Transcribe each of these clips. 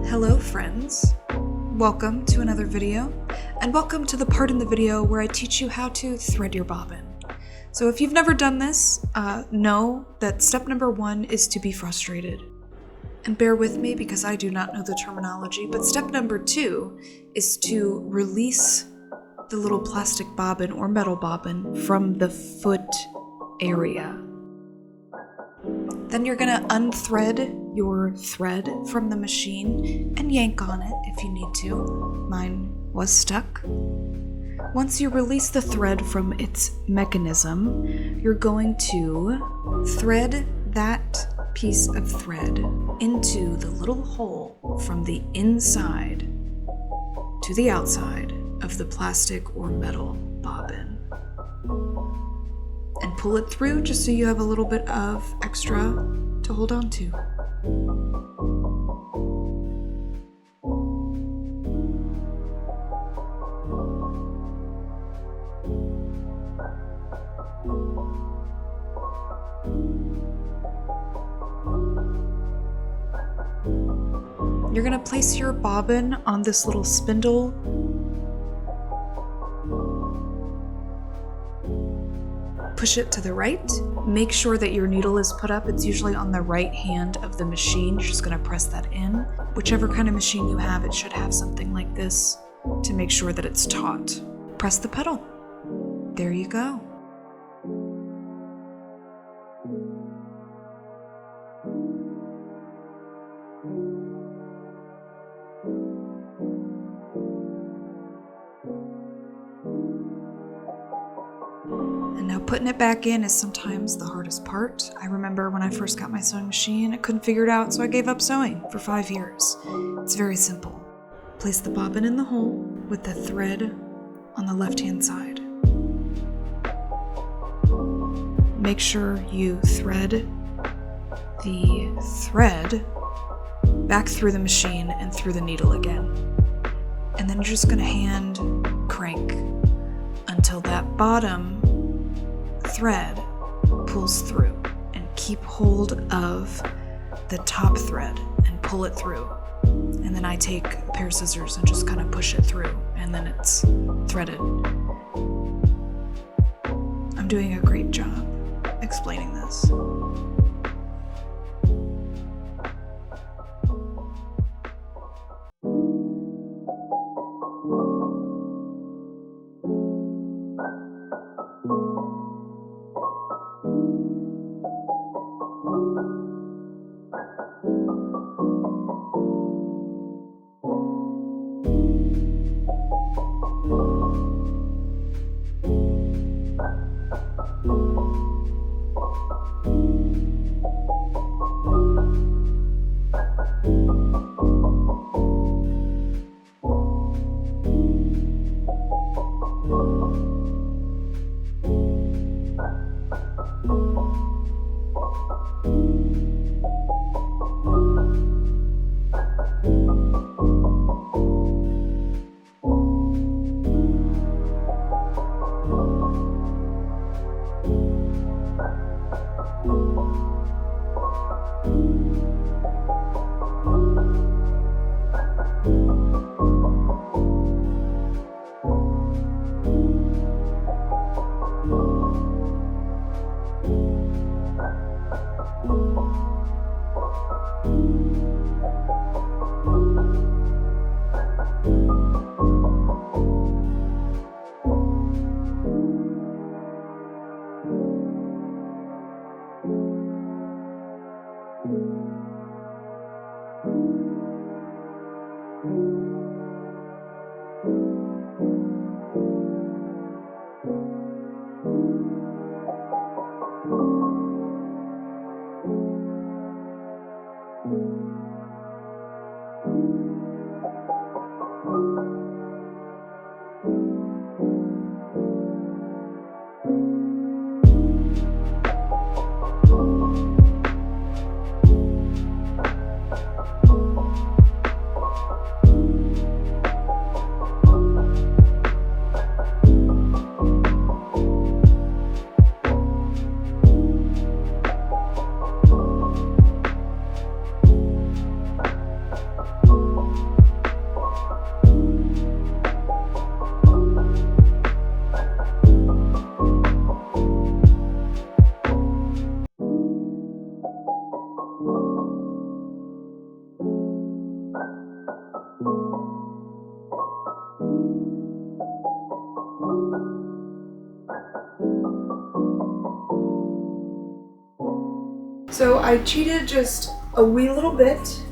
Hello friends, welcome to another video, and welcome to the part in the video where I teach you how to thread your bobbin. So if you've never done this, know that step number 1 is to be frustrated. And bear with me because I do not know the terminology, but step number 2 is to release the little plastic bobbin or metal bobbin from the foot area. Then you're gonna unthread your thread from the machine and yank on it if you need to. Mine was stuck. Once you release the thread from its mechanism, you're going to thread that piece of thread into the little hole from the inside to the outside of the plastic or metal bobbin. And pull it through just so you have a little bit of extra to hold on to. You're going to place your bobbin on this little spindle. Push it to the right. Make sure that your needle is put up. It's usually on the right hand of the machine. You're just going to press that in. Whichever kind of machine you have, it should have something like this to make sure that it's taut. Press the pedal. There you go. Now putting it back in is sometimes the hardest part. I remember when I first got my sewing machine, I couldn't figure it out, so I gave up sewing for 5 years. It's very simple. Place the bobbin in the hole with the thread on the left-hand side. Make sure you thread the thread back through the machine and through the needle again. And then you're just going to hand crank until that bottom thread pulls through, and keep hold of the top thread and pull it through. And then I take a pair of scissors and just kind of push it through, and then it's threaded. I'm doing a great job explaining this. So I cheated just a wee little bit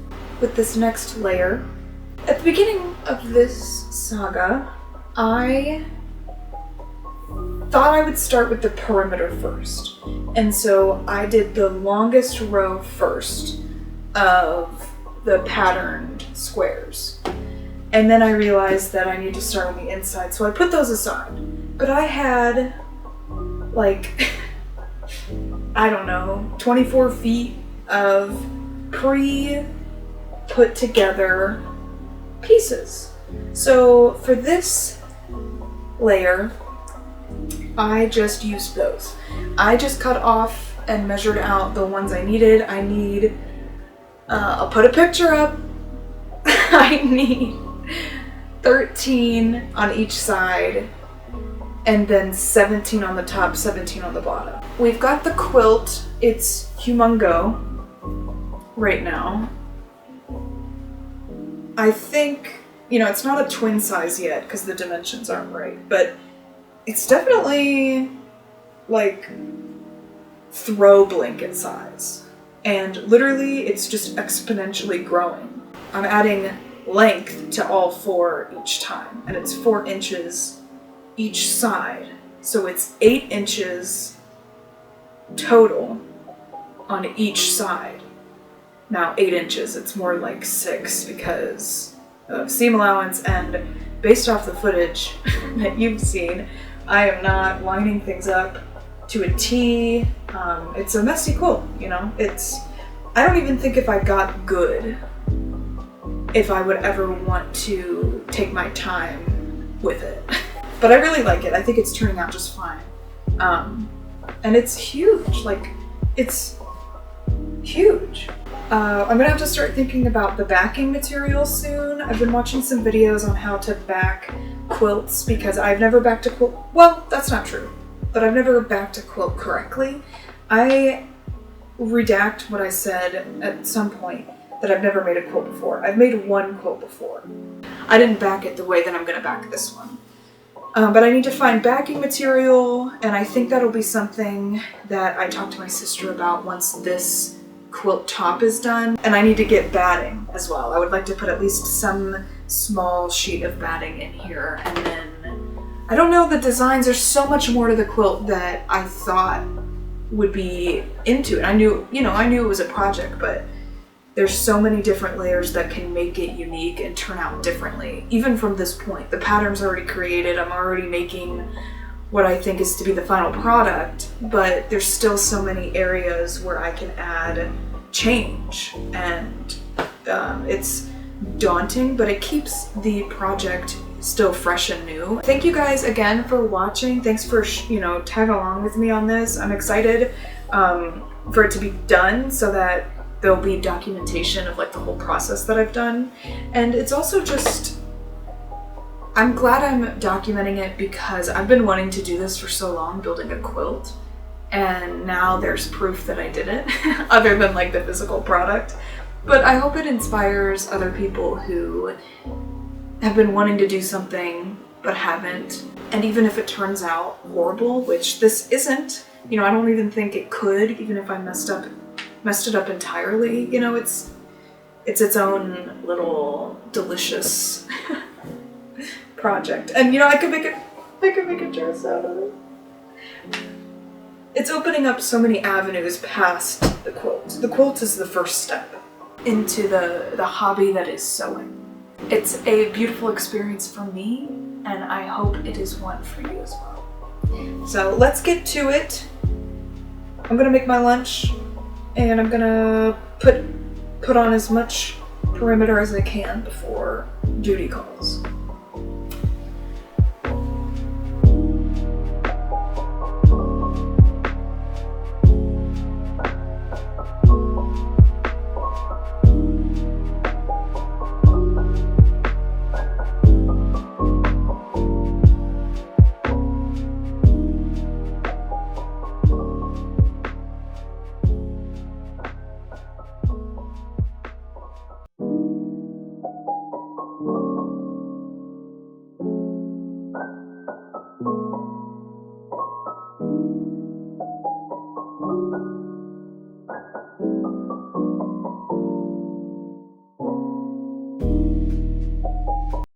with this next layer. At the beginning of this saga, I thought I would start with the perimeter first. And so I did the longest row first of the patterned squares. And then I realized that I need to start on the inside, so I put those aside. But I had like, I don't know, 24 feet of pre-put together pieces. So for this layer, I just used those. I just cut off and measured out the ones I needed. I need, I'll put a picture up. I need 13 on each side, and then 17 on the top, 17 on the bottom. We've got the quilt. It's humongo right now. I think, you know, it's not a twin size yet because the dimensions aren't right, but it's definitely like throw blanket size. And literally it's just exponentially growing. I'm adding length to all four each time, and it's 4 inches each side. So it's 8 inches total on each side. Now 8 inches, it's more like 6 because of seam allowance, and based off the footage that you've seen, I am not lining things up to a T. It's a messy quilt, you know? I don't even think if I got good, if I would ever want to take my time with it. But I really like it. I think it's turning out just fine. And it's huge, like, it's huge. I'm gonna have to start thinking about the backing material soon. I've been watching some videos on how to back quilts because I've never backed a quilt. Well, that's not true, but I've never backed a quilt correctly. I redact what I said at some point that I've never made a quilt before. I've made one quilt before. I didn't back it the way that I'm gonna back this one. But I need to find backing material, and I think that'll be something that I talk to my sister about once this quilt top is done. And I need to get batting as well. I would like to put at least some small sheet of batting in here, and then I don't know, the designs, there's so much more to the quilt that I thought would be into it. I knew it was a project, but there's so many different layers that can make it unique and turn out differently. Even from this point, the pattern's already created. I'm already making what I think is to be the final product, but there's still so many areas where I can add change, and it's daunting, but it keeps the project still fresh and new. Thank you guys again for watching. Thanks for tagging along with me on this. I'm excited for it to be done so that there'll be documentation of like the whole process that I've done. And it's also just, I'm glad I'm documenting it because I've been wanting to do this for so long, building a quilt, and now there's proof that I did it other than like the physical product. But I hope it inspires other people who have been wanting to do something but haven't. And even if it turns out horrible, which this isn't, I don't even think it could, even if I messed it up entirely, it's its own little delicious project. And I could make a dress out of it. It's opening up so many avenues past the quilt. The quilt is the first step into the hobby that is sewing. It's a beautiful experience for me, and I hope it is one for you as well. So let's get to it. I'm gonna make my lunch, and I'm gonna put on as much perimeter as I can before duty calls.